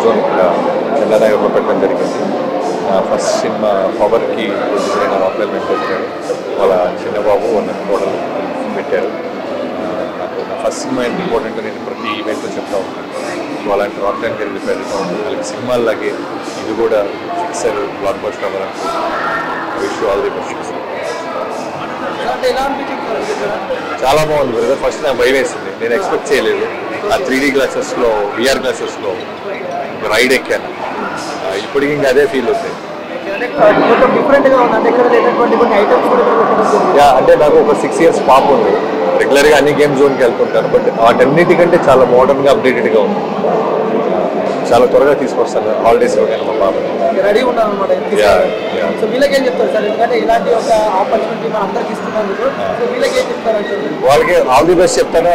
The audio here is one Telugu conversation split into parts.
జోన్ ఇక్కడ చందానగర్లో పెట్టడం జరిగింది. ఫస్ట్ సినిమా పవర్కి ప్రొడ్యూసర్ అయిన రాక్లైన్ వెంకటేష్ గారు వాళ్ళ చిన్నబాబు వాళ్ళ కోడలు పెట్టారు. నాకు నా ఫస్ట్ సినిమా ఎంత ఇంపార్టెంట్ నేను ప్రతి ఈవెంట్లో చెప్తా ఉంటాను. సో అలాంటి రాక్లైన్ గారికి పెట్టడం వాళ్ళకి సినిమాల్లాగే ఇది కూడా ఫిక్సర్ బ్లాక్ బస్టర్ అవ్వాలని విష్ ఆల్ ది బెస్ట్. చాలా బాగుంది బ్రదర్. ఫస్ట్ నాకు భయం వేసింది, నేను ఎక్స్పెక్ట్ చేయలేదు. ఆ 3D గ్లాసెస్లో VR గ్లాసెస్లో రైడ్ ఎక్కాను. ఇప్పటికి ఇంకా అదే ఫీల్ అవుతుంది. అంటే నాకు ఒక 6 years పాప ఉంది. రెగ్యులర్గా అన్ని గేమ్ జోన్కి వెళ్తుంటాను. బట్ వాటన్నిటికంటే చాలా మోడర్న్గా అప్డేటెడ్గా ఉంది. చాలా త్వరగా తీసుకొస్తాను హాలిడేస్ ఇవ్వగానే మా బాబాని. రెడీ ఉన్నాను అనమాట. సో వీళ్ళకి ఏం చెప్తారు సార్? ఎందుకంటే ఇలాంటి ఒక ఆపర్చునిటీ మన అందరికి ఇస్తున్నందుకు సో వీళ్ళకి ఏం చెప్తారు? వాళ్ళకి ఆల్ ది బెస్ట్ చెప్తాను.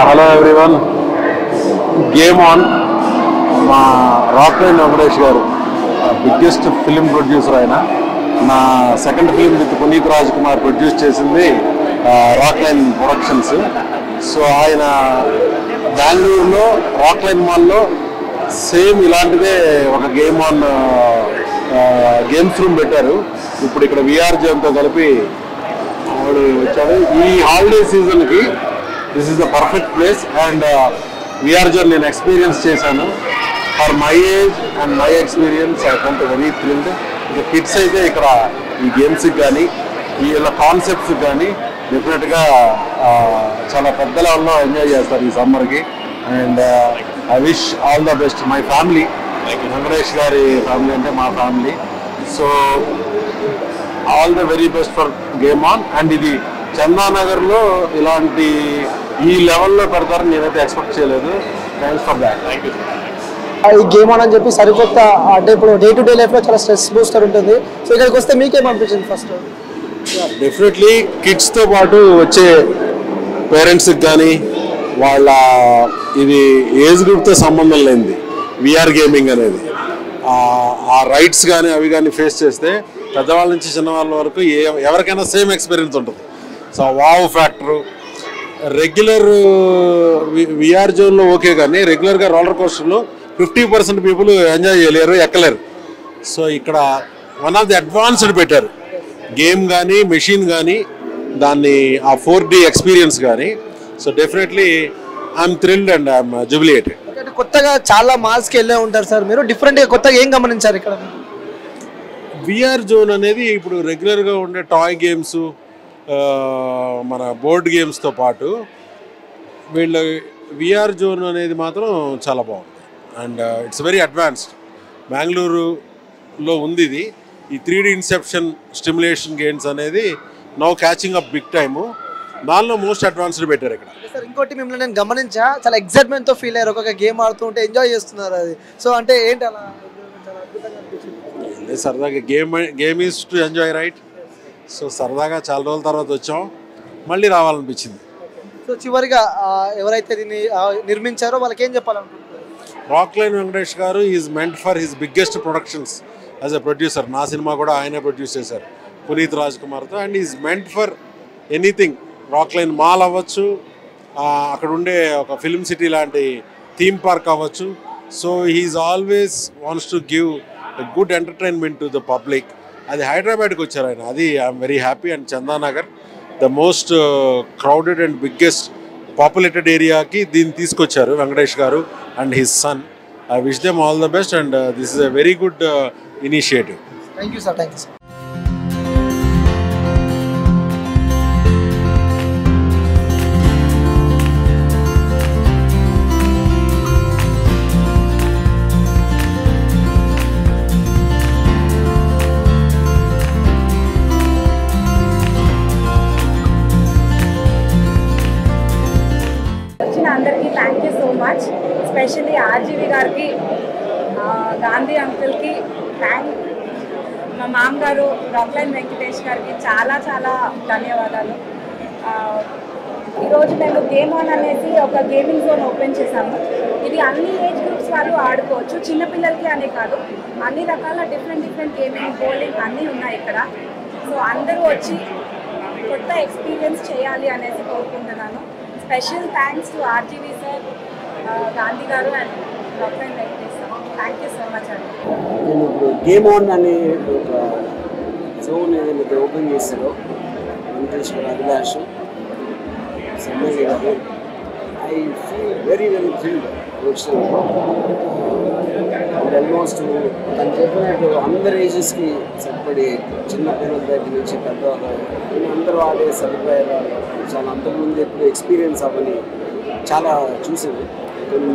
Hello everyone. గేమ్ ఆన్ మా రాక్లైన్ వెంకటేష్ గారు బిగ్గెస్ట్ ఫిలిం ప్రొడ్యూసర్. ఆయన నా second film with Puneeth Rajkumar produce చేసింది రాక్లైన్ ప్రొడక్షన్స్. సో ఆయన బెంగళూరులో రాక్లైన్ మాల్లో సేమ్ ఇలాంటిదే ఒక గేమ్ ఆన్ గేమ్స్ రూమ్ పెట్టారు. ఇప్పుడు ఇక్కడ VR జోన్తో కలిపి వాడు వచ్చాడు. ఈ హాలిడే సీజన్కి this is the perfect place and VR zone నేను ఎక్స్పీరియన్స్ చేశాను. For my age and my experience I felt very thrilled. ఇక కిడ్స్ అయితే ఇక్కడ ఈ గేమ్స్కి కానీ వీళ్ళ కాన్సెప్ట్స్కి కానీ డెఫినెట్గా చాలా పెద్ద లెవెల్లో ఎంజాయ్ చేస్తారు ఈ సమ్మర్కి. And I wish all the best my family. Venkatesh గారి ఫ్యామిలీ అంటే మా family. So all the very best for game on. And ఇది చందానగర్లో ఇలాంటి ఈ లెవెల్లో పెడతారని నేనైతే ఎక్స్పెక్ట్ చేయలేదు. Thanks for that. ఈ గేమ్ ఆన్ అని చెప్పి సరికొత్త, అంటే ఇప్పుడు డే టు డే లైఫ్లో చాలా స్ట్రెస్ బూస్టర్ ఉంటుంది. సో ఇక్కడికి వస్తే మీకేమనిపించింది ఫస్ట్? డెఫినెట్లీ కిడ్స్తో పాటు వచ్చే పేరెంట్స్కి కానీ వాళ్ళ ఇది ఏజ్ గ్రూప్తో సంబంధం లేనిది VR గేమింగ్ అనేది. ఆ రైట్స్ కానీ అవి కానీ ఫేస్ చేస్తే పెద్దవాళ్ళ నుంచి చిన్నవాళ్ళ వరకు ఎవరికైనా సేమ్ ఎక్స్పీరియన్స్ ఉంటుంది. So wow factor regular VR జోన్లో ఓకే, కానీ రెగ్యులర్గా రోలర్ కోస్టర్లో 50% పీపుల్ ఎంజాయ్ చేయలేరు, ఎక్కలేరు. సో ఇక్కడ వన్ ఆఫ్ ది అడ్వాన్స్డ్ పెట్టారు గేమ్ కానీ మెషిన్ కానీ దాన్ని ఆ 4D ఎక్స్పీరియన్స్ కానీ. So definitely I'm thrilled and I'm jubilated. కొత్తగా చాలా మాల్స్కి వెళ్ళే ఉంటారు సార్ మీరు, డిఫరెంట్గా కొత్తగా ఏం గమనించారు ఇక్కడ? VR జోన్ అనేది ఇప్పుడు రెగ్యులర్గా ఉండే టాయ్ గేమ్స్ మన బోర్డ్ గేమ్స్తో పాటు వీళ్ళ VR జోన్ అనేది మాత్రం చాలా బాగుంది. And it's very advanced. బెంగళూరులో ఉంది ఇది. ఈ 3D ఇన్సెప్షన్ స్టిమ్యులేషన్ గేమ్స్ అనేది now catching up big time. దానిలో మోస్ట్ అడ్వాన్స్డ్ పెట్టారు ఇక్కడ. సార్ ఇంకోటి మిమ్మల్ని నేను గమనించా, చాలా ఎక్సైట్మెంట్తో ఫీల్ అయ్యారు. ఒక్కొక్క గేమ్ ఆడుతుంటే ఎంజాయ్ చేస్తున్నారు. అది సో అంటే ఏంటి అలా చాలా అద్భుతంగా అనిపించింది? సరదాగా game is to enjoy right. So సరదాగా చాలా రోజుల తర్వాత వచ్చాం, మళ్ళీ రావాలనిపించింది. సో చివరిగా ఎవరైతే దీన్ని నిర్మించారో వాళ్ళకి ఏం చెప్పాలనుకుంటున్నారు? రాక్లైన్ వెంకటేష్ గారు is meant for his biggest productions as a producer. నా సినిమా కూడా ఆయనే ప్రొడ్యూస్ చేశారు పునీత్ రాజ్ కుమార్తో. And is meant for anything. Rockline mall అవ్వచ్చు, అక్కడ ఉండే ఒక ఫిల్మ్ సిటీ లాంటి థీమ్ పార్క్ అవ్వచ్చు. So he's always wants to give a good entertainment to the public. అది హైదరాబాద్కి వచ్చారు ఆయన. అది I'm very happy. And Chandanagar the most crowded and biggest populated ఏరియాకి దీన్ని తీసుకొచ్చారు వెంకటేష్ గారు and his son. I wish them all the best and this is a very good initiative. Thank you sir. Thank you sir. అందరికీ thank you so much. Specially RGV గారికి, గాంధీ అంకుల్కి థ్యాంక్, మా మామగారు రాక్లైన్ వెంకటేష్ గారికి చాలా చాలా ధన్యవాదాలు. ఈరోజు మేము గేమ్ ఆన్ అనేసి ఒక గేమింగ్ జోన్ ఓపెన్ చేసాము. ఇది అన్ని ఏజ్ గ్రూప్స్ వాళ్ళు ఆడుకోవచ్చు, చిన్నపిల్లలకి అనే కాదు, అన్ని రకాల డిఫరెంట్ గేమింగ్, బౌలింగ్ అన్నీ ఉన్నాయి ఇక్కడ. సో అందరూ వచ్చి కొత్త ఎక్స్పీరియన్స్ చేయాలి అనేసి కోరుకుంటున్నాను. Special thanks to RGV sir, Gandhi గారు and doctor Venkatesh sir. Thank you so much అండి. నేను ఇప్పుడు గేమ్ ఆన్ అనే ఒక జోన్ ఏదైతే ఓపెన్ చేస్తారో వెంకటేశ్వర అభిలాష్ సంజయ్ గారు, I feel very thrilled. Almost తను చెప్పినట్టు అందరి ఏజెస్కి సరిపడి చిన్న పిల్లల దగ్గర నుంచి పెద్దవాళ్ళు అందరూ ఆడే సదుపాయాలు చాలా అంతకుముందు ఎప్పుడు ఎక్స్పీరియన్స్ అవ్వని చాలా చూసాను,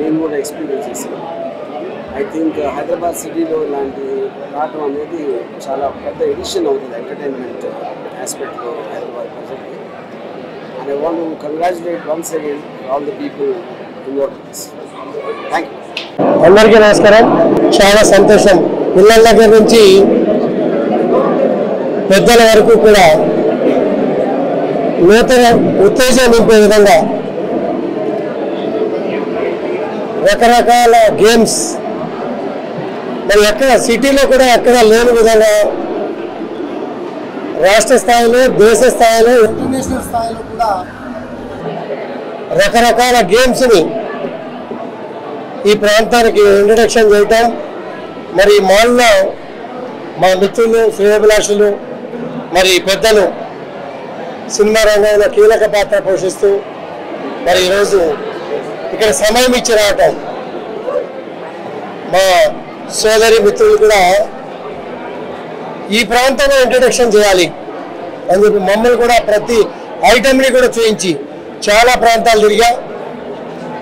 నేను కూడా ఎక్స్పీరియన్స్ చేశాను. ఐ థింక్ హైదరాబాద్ సిటీలో ఇలాంటి రావడం అనేది చాలా పెద్ద ఎడిషన్ అవుతుంది ఎంటర్టైన్మెంట్ ఆస్పెక్ట్లో హైదరాబాద్ ప్రజలకి. And I want to congratulate once again all the people involve in this. Thank you. అందరికీ నమస్కారం. చాలా సంతోషం. పిల్లల దగ్గర నుంచి పెద్దల వరకు కూడా నూతన ఉత్తేజం నింపే విధంగా రకరకాల గేమ్స్ మరి ఎక్కడ సిటీలో కూడా ఎక్కడ లేని విధంగా రాష్ట్ర స్థాయిలో, దేశ స్థాయిలో, ఇంటర్నేషనల్ స్థాయిలో కూడా రకరకాల గేమ్స్ని ఈ ప్రాంతానికి ఇంట్రడక్షన్ చేయటం, మరి మాల్లో మా మిత్రులు, శ్రేయోభిలాషులు, మరి పెద్దలు సినిమా రంగంలో కీలక పాత్ర పోషిస్తూ మరి ఈరోజు ఇక్కడ సమయం ఇచ్చి రావటం, మా సోదరి మిత్రులు కూడా ఈ ప్రాంతంలో ఇంట్రడక్షన్ చేయాలి అని చెప్పి మమ్మల్ని కూడా ప్రతి ఐటమ్ని కూడా చూపించి చాలా ప్రాంతాలు తిరిగా.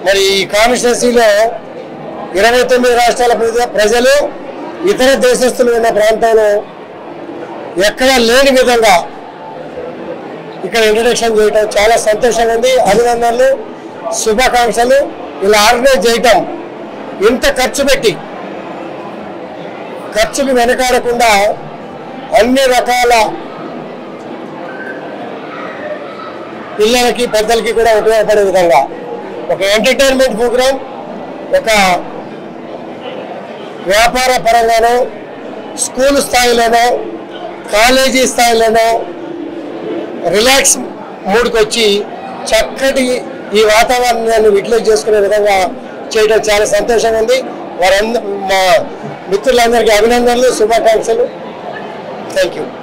మరి ఈ కాన్స్టిట్యున్సీలో 29 రాష్ట్రాల ప్రజలు, ఇతర దేశస్తులు ఉన్న ప్రాంతంలో ఎక్కడ లేని విధంగా ఇక్కడ ఇంట్రడక్షన్ చేయటం చాలా సంతోషంగా ఉంది. అభినందనలు, శుభాకాంక్షలు. ఇలా ఆర్గనైజ్ చేయటం, ఇంత ఖర్చుకి వెనకాడకుండా అన్ని రకాల పిల్లలకి, పెద్దలకి కూడా ఉపయోగపడే విధంగా ఒక ఎంటర్టైన్మెంట్ ప్రోగ్రాం, ఒక వ్యాపార పరంగానో, స్కూల్ స్థాయిలోనో, కాలేజీ స్థాయిలోనో రిలాక్స్ మూడ్కి వచ్చి చక్కటి ఈ వాతావరణాన్ని యూటిలైజ్ చేసుకునే విధంగా చేయడం చాలా సంతోషంగా ఉంది. మా మిత్రులందరికీ అభినందనలు, శుభాకాంక్షలు. Thank you.